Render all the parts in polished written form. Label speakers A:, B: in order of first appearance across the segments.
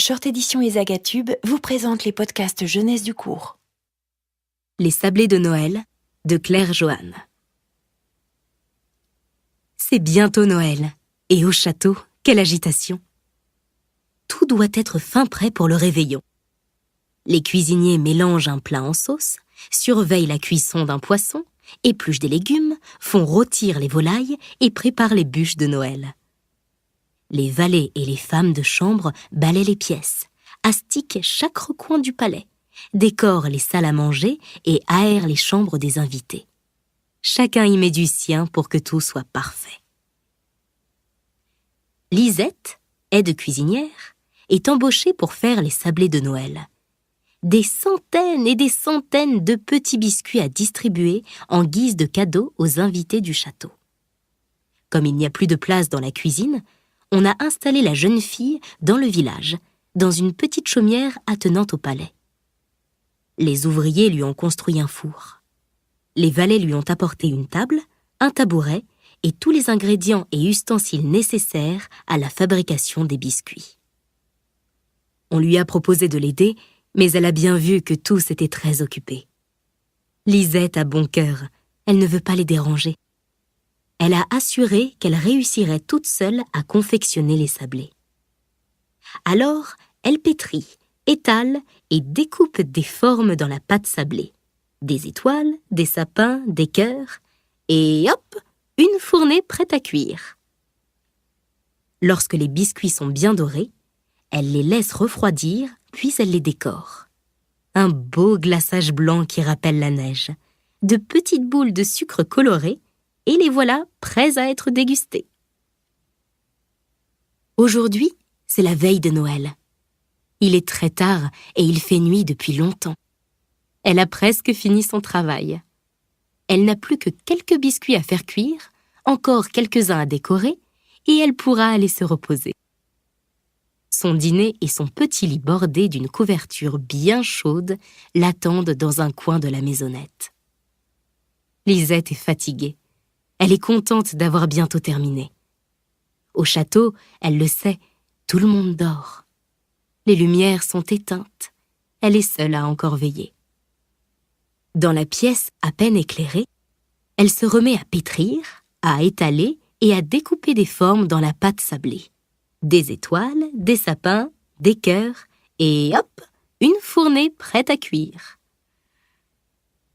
A: Short Édition et Zagatube vous présente les podcasts jeunesse du cours.
B: Les sablés de Noël de Claire Johanne. C'est bientôt Noël, et au château, quelle agitation! Tout doit être fin prêt pour le réveillon. Les cuisiniers mélangent un plat en sauce, surveillent la cuisson d'un poisson, épluchent des légumes, font rôtir les volailles et préparent les bûches de Noël. Les valets et les femmes de chambre balaient les pièces, astiquent chaque recoin du palais, décorent les salles à manger et aèrent les chambres des invités. Chacun y met du sien pour que tout soit parfait. Lisette, aide-cuisinière, est embauchée pour faire les sablés de Noël. Des centaines et des centaines de petits biscuits à distribuer en guise de cadeaux aux invités du château. Comme il n'y a plus de place dans la cuisine, on a installé la jeune fille dans le village, dans une petite chaumière attenante au palais. Les ouvriers lui ont construit un four. Les valets lui ont apporté une table, un tabouret et tous les ingrédients et ustensiles nécessaires à la fabrication des biscuits. On lui a proposé de l'aider, mais elle a bien vu que tous étaient très occupés. Lisette a bon cœur, elle ne veut pas les déranger. Elle a assuré qu'elle réussirait toute seule à confectionner les sablés. Alors, elle pétrit, étale et découpe des formes dans la pâte sablée. Des étoiles, des sapins, des cœurs, et hop, une fournée prête à cuire. Lorsque les biscuits sont bien dorés, elle les laisse refroidir, puis elle les décore. Un beau glaçage blanc qui rappelle la neige, de petites boules de sucre coloré, et les voilà prêts à être dégustés. Aujourd'hui, c'est la veille de Noël. Il est très tard et il fait nuit depuis longtemps. Elle a presque fini son travail. Elle n'a plus que quelques biscuits à faire cuire, encore quelques-uns à décorer, et elle pourra aller se reposer. Son dîner et son petit lit bordé d'une couverture bien chaude l'attendent dans un coin de la maisonnette. Lisette est fatiguée. Elle est contente d'avoir bientôt terminé. Au château, elle le sait, tout le monde dort. Les lumières sont éteintes. Elle est seule à encore veiller. Dans la pièce à peine éclairée, elle se remet à pétrir, à étaler et à découper des formes dans la pâte sablée. Des étoiles, des sapins, des cœurs et hop, une fournée prête à cuire.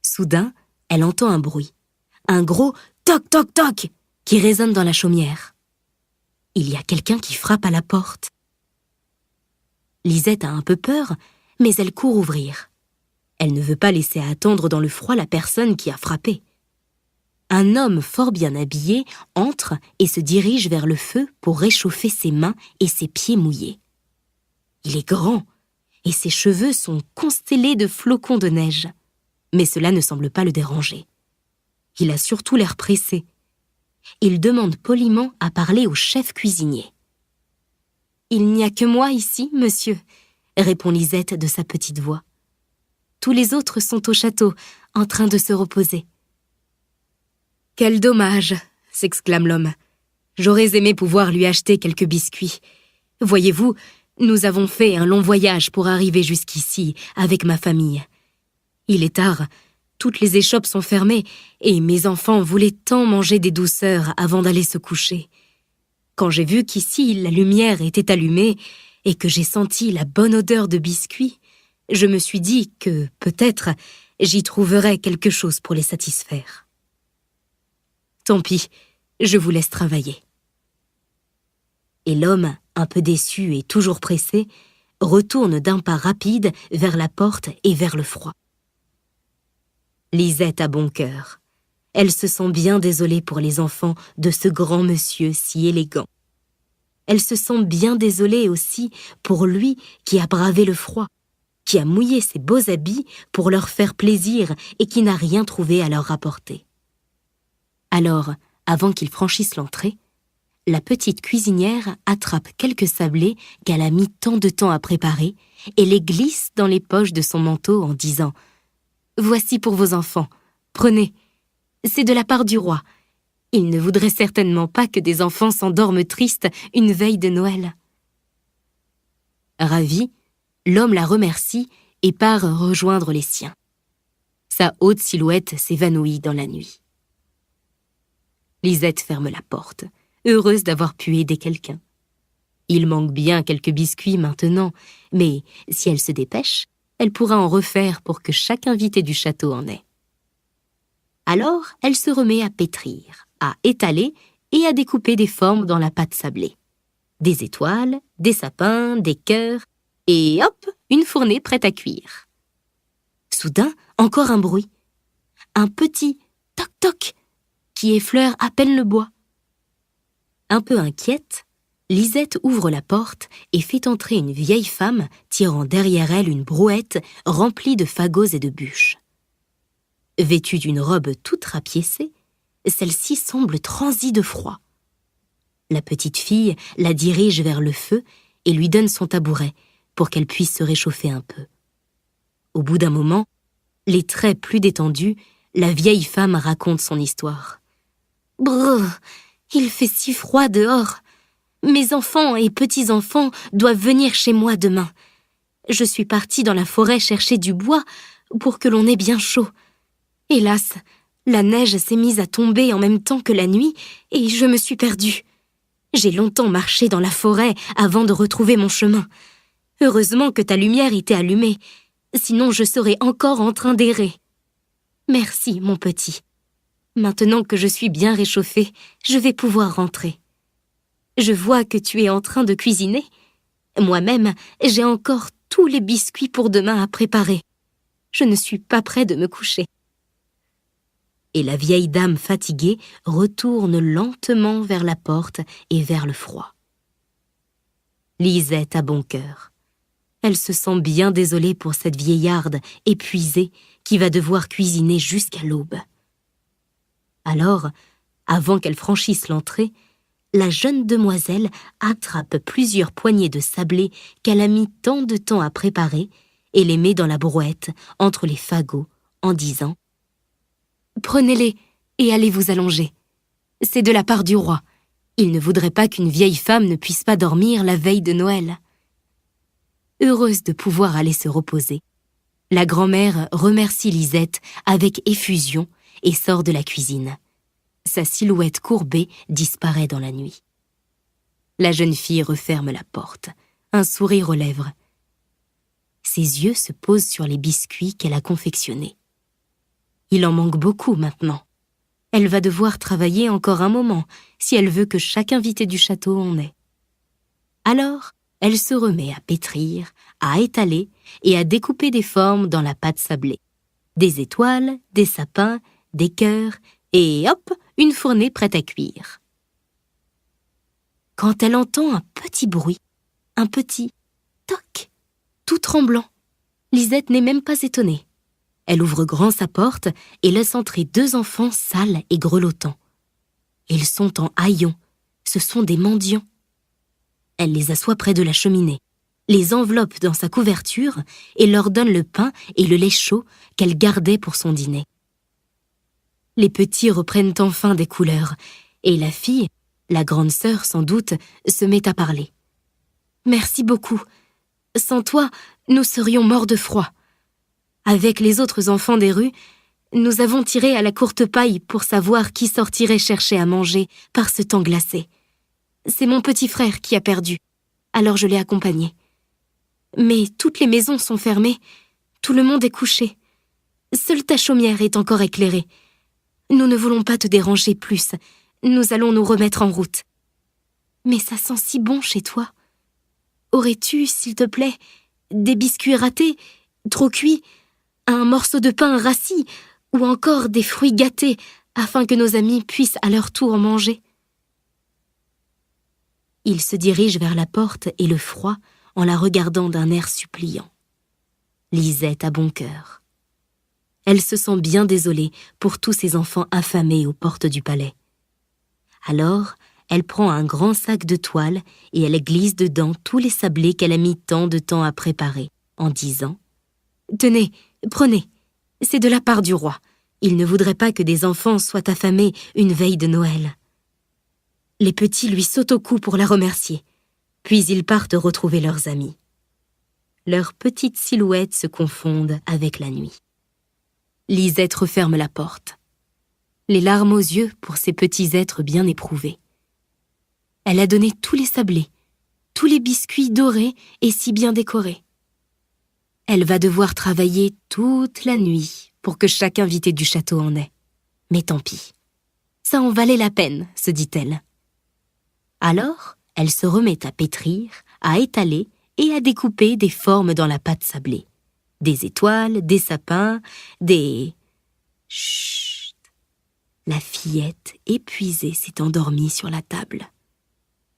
B: Soudain, elle entend un bruit. Un gros « toc, toc, toc » qui résonne dans la chaumière. Il y a quelqu'un qui frappe à la porte. Lisette a un peu peur, mais elle court ouvrir. Elle ne veut pas laisser attendre dans le froid la personne qui a frappé. Un homme fort bien habillé entre et se dirige vers le feu pour réchauffer ses mains et ses pieds mouillés. Il est grand et ses cheveux sont constellés de flocons de neige, mais cela ne semble pas le déranger. Il a surtout l'air pressé. Il demande poliment à parler au chef cuisinier. « Il n'y a que moi ici, monsieur », répond Lisette de sa petite voix. « Tous les autres sont au château, en train de se reposer. »« Quel dommage !» s'exclame l'homme. « J'aurais aimé pouvoir lui acheter quelques biscuits. Voyez-vous, nous avons fait un long voyage pour arriver jusqu'ici avec ma famille. Il est tard. Toutes les échoppes sont fermées et mes enfants voulaient tant manger des douceurs avant d'aller se coucher. Quand j'ai vu qu'ici la lumière était allumée et que j'ai senti la bonne odeur de biscuits, je me suis dit que, peut-être, j'y trouverais quelque chose pour les satisfaire. Tant pis, je vous laisse travailler. Et l'homme, un peu déçu et toujours pressé, retourne d'un pas rapide vers la porte et vers le froid. Lisette a bon cœur. Elle se sent bien désolée pour les enfants de ce grand monsieur si élégant. Elle se sent bien désolée aussi pour lui qui a bravé le froid, qui a mouillé ses beaux habits pour leur faire plaisir et qui n'a rien trouvé à leur rapporter. Alors, avant qu'ils franchissent l'entrée, la petite cuisinière attrape quelques sablés qu'elle a mis tant de temps à préparer et les glisse dans les poches de son manteau en disant « Voici pour vos enfants, prenez, c'est de la part du roi. Il ne voudrait certainement pas que des enfants s'endorment tristes une veille de Noël. » Ravi, l'homme la remercie et part rejoindre les siens. Sa haute silhouette s'évanouit dans la nuit. Lisette ferme la porte, heureuse d'avoir pu aider quelqu'un. Il manque bien quelques biscuits maintenant, mais si elle se dépêche, elle pourra en refaire pour que chaque invité du château en ait. Alors, elle se remet à pétrir, à étaler et à découper des formes dans la pâte sablée. Des étoiles, des sapins, des cœurs, et hop, une fournée prête à cuire. Soudain, encore un bruit. Un petit toc-toc qui effleure à peine le bois. Un peu inquiète, Lisette ouvre la porte et fait entrer une vieille femme tirant derrière elle une brouette remplie de fagots et de bûches. Vêtue d'une robe toute rapiécée, celle-ci semble transie de froid. La petite fille la dirige vers le feu et lui donne son tabouret pour qu'elle puisse se réchauffer un peu. Au bout d'un moment, les traits plus détendus, la vieille femme raconte son histoire. « Brrr, il fait si froid dehors. Mes enfants et petits-enfants doivent venir chez moi demain. Je suis partie dans la forêt chercher du bois pour que l'on ait bien chaud. Hélas, la neige s'est mise à tomber en même temps que la nuit et je me suis perdue. J'ai longtemps marché dans la forêt avant de retrouver mon chemin. Heureusement que ta lumière était allumée, sinon je serais encore en train d'errer. Merci, mon petit. Maintenant que je suis bien réchauffée, je vais pouvoir rentrer. Je vois que tu es en train de cuisiner. Moi-même, j'ai encore tous les biscuits pour demain à préparer. Je ne suis pas près de me coucher. » Et la vieille dame fatiguée retourne lentement vers la porte et vers le froid. Lisette a bon cœur. Elle se sent bien désolée pour cette vieillarde épuisée qui va devoir cuisiner jusqu'à l'aube. Alors, avant qu'elle franchisse l'entrée, la jeune demoiselle attrape plusieurs poignées de sablé qu'elle a mis tant de temps à préparer et les met dans la brouette entre les fagots en disant « Prenez-les et allez vous allonger. C'est de la part du roi. Il ne voudrait pas qu'une vieille femme ne puisse pas dormir la veille de Noël. » Heureuse de pouvoir aller se reposer, la grand-mère remercie Lisette avec effusion et sort de la cuisine. Sa silhouette courbée disparaît dans la nuit. La jeune fille referme la porte, un sourire aux lèvres. Ses yeux se posent sur les biscuits qu'elle a confectionnés. Il en manque beaucoup maintenant. Elle va devoir travailler encore un moment si elle veut que chaque invité du château en ait. Alors, elle se remet à pétrir, à étaler et à découper des formes dans la pâte sablée. Des étoiles, des sapins, des cœurs, et hop, une fournée prête à cuire. Quand elle entend un petit bruit, un petit toc, tout tremblant, Lisette n'est même pas étonnée. Elle ouvre grand sa porte et laisse entrer 2 enfants sales et grelottants. Ils sont en haillons, ce sont des mendiants. Elle les assoit près de la cheminée, les enveloppe dans sa couverture et leur donne le pain et le lait chaud qu'elle gardait pour son dîner. Les petits reprennent enfin des couleurs, et la fille, la grande sœur sans doute, se met à parler. « Merci beaucoup. Sans toi, nous serions morts de froid. Avec les autres enfants des rues, nous avons tiré à la courte paille pour savoir qui sortirait chercher à manger par ce temps glacé. C'est mon petit frère qui a perdu, alors je l'ai accompagné. Mais toutes les maisons sont fermées, tout le monde est couché. Seule ta chaumière est encore éclairée. Nous ne voulons pas te déranger plus, nous allons nous remettre en route. Mais ça sent si bon chez toi. Aurais-tu, s'il te plaît, des biscuits ratés, trop cuits, un morceau de pain rassis, ou encore des fruits gâtés, afin que nos amis puissent à leur tour manger ?» Il se dirige vers la porte et le froid en la regardant d'un air suppliant. Lisette a bon cœur. Elle se sent bien désolée pour tous ces enfants affamés aux portes du palais. Alors, elle prend un grand sac de toile et elle glisse dedans tous les sablés qu'elle a mis tant de temps à préparer, en disant « Tenez, prenez, c'est de la part du roi. Il ne voudrait pas que des enfants soient affamés une veille de Noël. » Les petits lui sautent au cou pour la remercier, puis ils partent retrouver leurs amis. leurs petites silhouettes se confondent avec la nuit. Lisette referme la porte, les larmes aux yeux pour ces petits êtres bien éprouvés. Elle a donné tous les sablés, tous les biscuits dorés et si bien décorés. Elle va devoir travailler toute la nuit pour que chaque invité du château en ait. Mais tant pis, ça en valait la peine, se dit-elle. Alors, elle se remet à pétrir, à étaler et à découper des formes dans la pâte sablée. Des étoiles, des sapins, des... Chut! La fillette, épuisée, s'est endormie sur la table.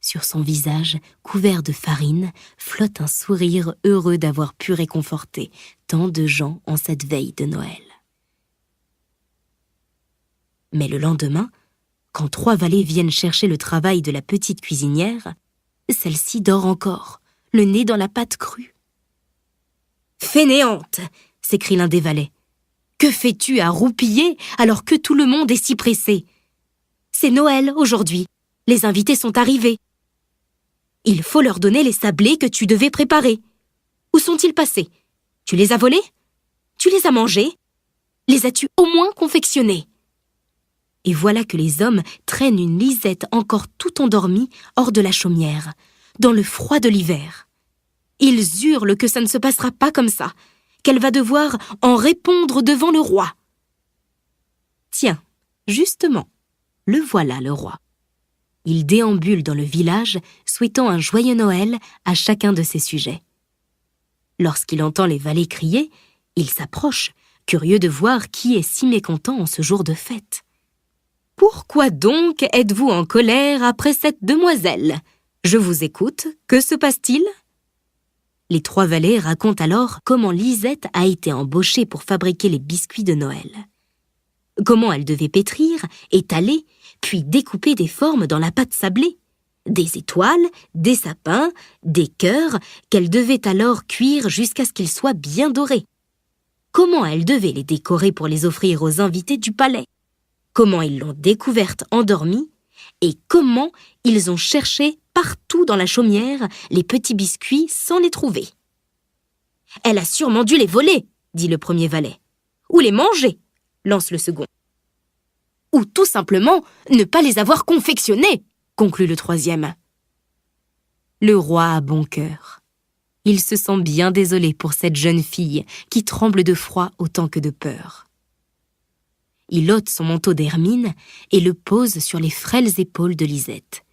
B: Sur son visage, couvert de farine, flotte un sourire heureux d'avoir pu réconforter tant de gens en cette veille de Noël. Mais le lendemain, quand 3 valets viennent chercher le travail de la petite cuisinière, celle-ci dort encore, le nez dans la pâte crue. « Fainéante !» s'écrie l'un des valets. « Que fais-tu à roupiller alors que tout le monde est si pressé ? C'est Noël aujourd'hui, les invités sont arrivés. Il faut leur donner les sablés que tu devais préparer. Où sont-ils passés ? Tu les as volés ? Tu les as mangés ? Les as-tu au moins confectionnés ? » Et voilà que les hommes traînent une Lisette encore tout endormie hors de la chaumière, dans le froid de l'hiver. Ils hurlent que ça ne se passera pas comme ça, qu'elle va devoir en répondre devant le roi. Tiens, justement, le voilà le roi. Il déambule dans le village, souhaitant un joyeux Noël à chacun de ses sujets. Lorsqu'il entend les valets crier, il s'approche, curieux de voir qui est si mécontent en ce jour de fête. « Pourquoi donc êtes-vous en colère après cette demoiselle ? Je vous écoute, que se passe-t-il » Les 3 valets racontent alors comment Lisette a été embauchée pour fabriquer les biscuits de Noël. Comment elle devait pétrir, étaler, puis découper des formes dans la pâte sablée. Des étoiles, des sapins, des cœurs qu'elle devait alors cuire jusqu'à ce qu'ils soient bien dorés. Comment elle devait les décorer pour les offrir aux invités du palais. Comment ils l'ont découverte endormie et comment ils ont cherché partout dans la chaumière les petits biscuits sans les trouver. « Elle a sûrement dû les voler, » dit le premier valet. « Ou les manger, » lance le second. « Ou tout simplement ne pas les avoir confectionnés, » conclut le troisième. Le roi a bon cœur. Il se sent bien désolé pour cette jeune fille qui tremble de froid autant que de peur. Il ôte son manteau d'hermine et le pose sur les frêles épaules de Lisette.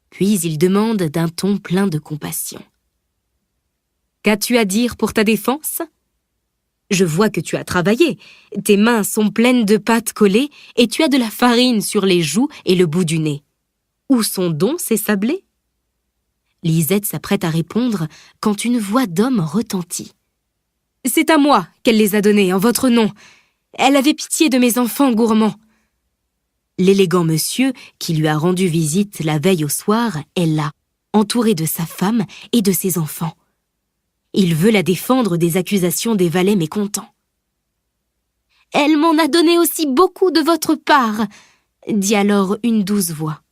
B: Puis il demande d'un ton plein de compassion. « Qu'as-tu à dire pour ta défense ? Je vois que tu as travaillé. Tes mains sont pleines de pâte collée et tu as de la farine sur les joues et le bout du nez. Où sont donc ces sablés ?» Lisette s'apprête à répondre quand une voix d'homme retentit. « C'est à moi qu'elle les a donnés en votre nom. Elle avait pitié de mes enfants gourmands. » L'élégant monsieur qui lui a rendu visite la veille au soir est là, entouré de sa femme et de ses enfants. Il veut la défendre des accusations des valets mécontents. « Elle m'en a donné aussi beaucoup de votre part, » dit alors une douce voix.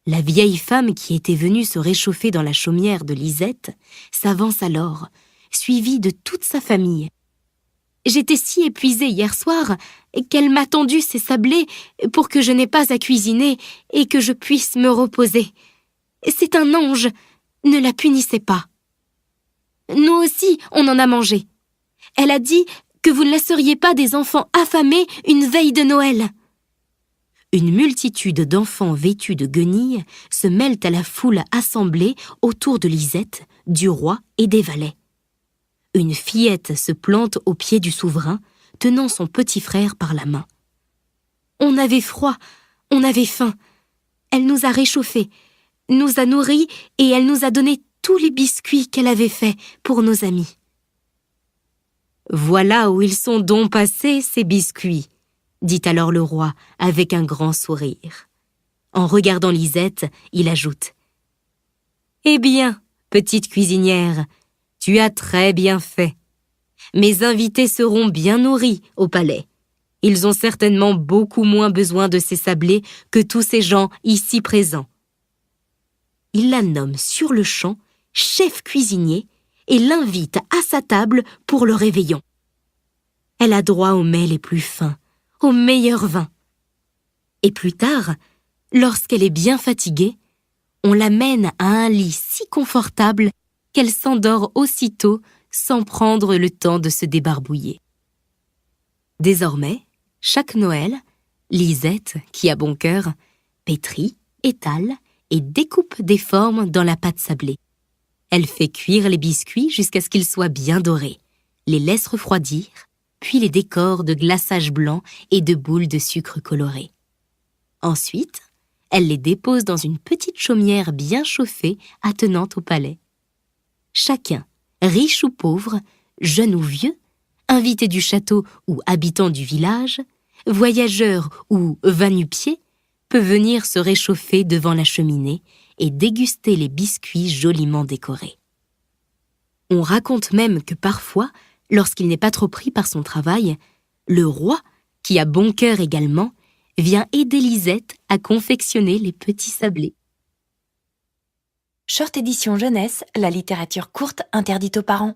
B: La vieille femme qui était venue se réchauffer dans la chaumière de Lisette s'avance alors, suivie de toute sa famille. « J'étais si épuisée hier soir qu'elle m'a tendu ses sablés pour que je n'aie pas à cuisiner et que je puisse me reposer. C'est un ange, ne la punissez pas. » Nous aussi, on en a mangé. Elle a dit que vous ne laisseriez pas des enfants affamés une veille de Noël. Une multitude d'enfants vêtus de guenilles se mêlent à la foule assemblée autour de Lisette, du roi et des valets. Une fillette se plante aux pieds du souverain, tenant son petit frère par la main. On avait froid, on avait faim. Elle nous a réchauffés, nous a nourris et elle nous a donné tous les biscuits qu'elle avait faits pour nos amis. « Voilà où ils sont donc passés, ces biscuits, » dit alors le roi avec un grand sourire. En regardant Lisette, il ajoute « Eh bien, petite cuisinière, tu as très bien fait. Mes invités seront bien nourris au palais. Ils ont certainement beaucoup moins besoin de ces sablés que tous ces gens ici présents. » Il la nomme sur le champ chef cuisinier et l'invite à sa table pour le réveillon. Elle a droit aux mets les plus fins, aux meilleurs vins. Et plus tard, lorsqu'elle est bien fatiguée, on l'amène à un lit si confortable qu'elle s'endort aussitôt sans prendre le temps de se débarbouiller. Désormais, chaque Noël, Lisette, qui a bon cœur, pétrit, étale et découpe des formes dans la pâte sablée. Elle fait cuire les biscuits jusqu'à ce qu'ils soient bien dorés, les laisse refroidir, puis les décore de glaçage blanc et de boules de sucre coloré. Ensuite, elle les dépose dans une petite chaumière bien chauffée attenante au palais. Chacun, riche ou pauvre, jeune ou vieux, invité du château ou habitant du village, voyageur ou va-nu-pied, peut venir se réchauffer devant la cheminée et déguster les biscuits joliment décorés. On raconte même que parfois, lorsqu'il n'est pas trop pris par son travail, le roi, qui a bon cœur également, vient aider Lisette à confectionner les petits sablés.
A: Short édition jeunesse, la littérature courte interdite aux parents.